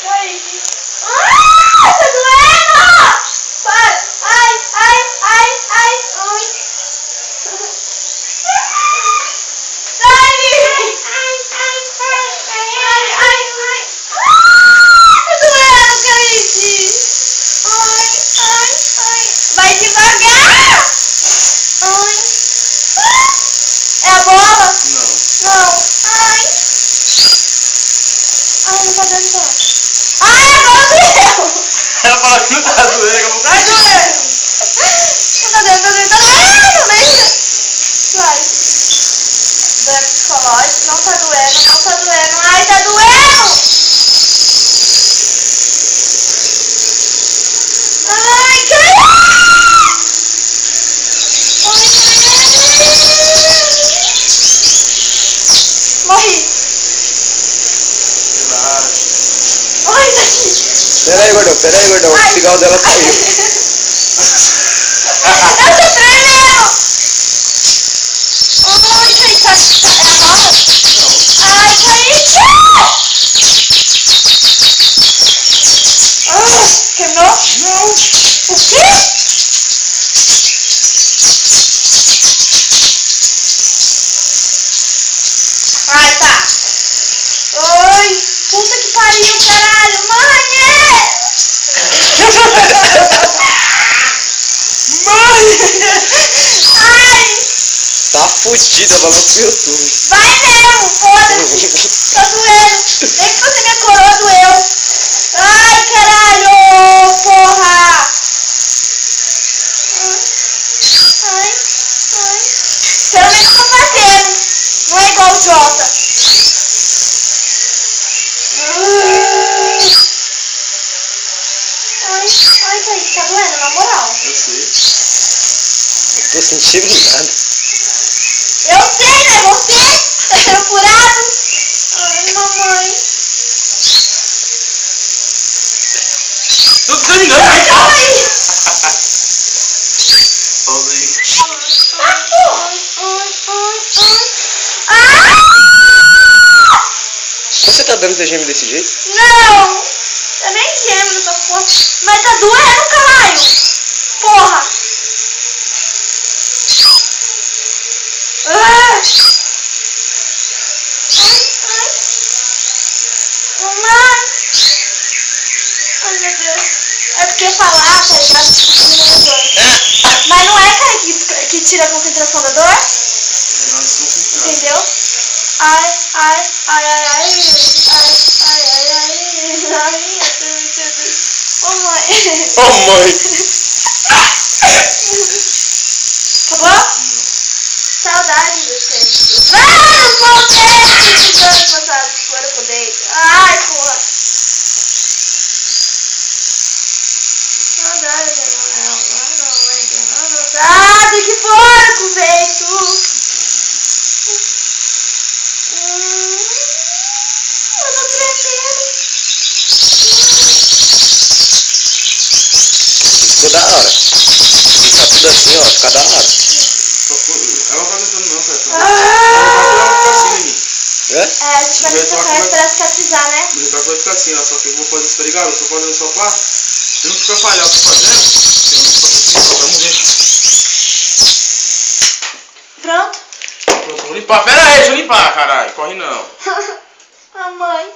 Ai, tá doendo! Para! Ai, ai, ai, ai, ai. Sai! Ai. Tá doendo, Cleide! Ai. Vai devagar! Ai. É a bola? Não. Ai, não tá doendo não. Ai, agora doeu! Ela fala que não tá doendo, eu vou ficar doendo. Não tá doendo, né? Vai. Dor psicológico, não tá doendo. Ai, tá doendo! Ai, caralho! Morri. Ai, tá aqui. Pera aí, gordão. O cigarro dela saiu. Eu tô tremendo! Ai, Kaique, é agora? Ai, Kaique! Quebrou? Não. O quê? Ai, tá. Ai, puta que pariu, caralho. Mãe! Ai! Tá fudida, vai lá pro YouTube. Vai mesmo, foda-se! Tá doendo! Nem que você minha coroa doeu! Ai, caralho! Porra! Ai. Pelo menos eu tô fazendo! Não é igual o Jota! Ai, Kaique, tá doendo, na moral! Eu sei. Não tô sentindo nada. Eu sei, né? Você tá sendo curado? Ai, mamãe. Tô desligando, vai, Calma aí. Pausa aí. Você tá dando gêmeo desse jeito? Não. Eu nem gemo nessa porra. Mas tá doendo, caralho. Porra. Mamãe. Ai, meu Deus. É porque falar, tá ligado? Diminui a dor. Mas não é, cara, que tira a concentração da dor? Entendeu? Ai. Ô, mãe. Ô, mãe. Acabou? Saudade dos tempos. Vários momentos dos anos passados foram por dentro. Ai, porra. Saudade, sabe que porco, feito. Eu tô tremendo. Ficou da hora. Fica tudo assim, ó. Fica da hora. Ela não tá aguentando não, cara. Ela vai ficar assim, né, É, a gente vai esperar cicatrizar, né? o retrato vai ficar assim, ó. Só que eu vou fazer isso, tá ligado? Eu tô fazendo só pra... Se não ficar falhado, tô fazendo. Se não ficar assim, ó, vamos ver. Pronto? Pronto, vou limpar. Pera aí, deixa eu limpar, caralho. Corre não. Ah, mãe.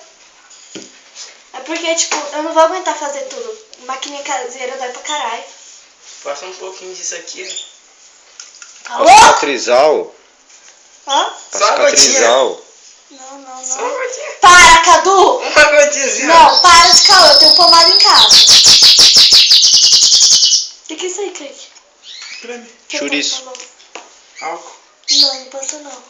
É porque, tipo, eu não vou aguentar fazer tudo. Maquininha caseira dói pra caralho. Passa um pouquinho disso aqui, Pra cicatrizar, ó. Hã? Pra cicatrizar, ó. Não. Só uma gotinha. Para, Cadu! Uma gotinha. Não, para de caô, eu tenho pomada em casa. O que é isso aí, Kaique? Creme. Chouriço. Álcool. Não passa não.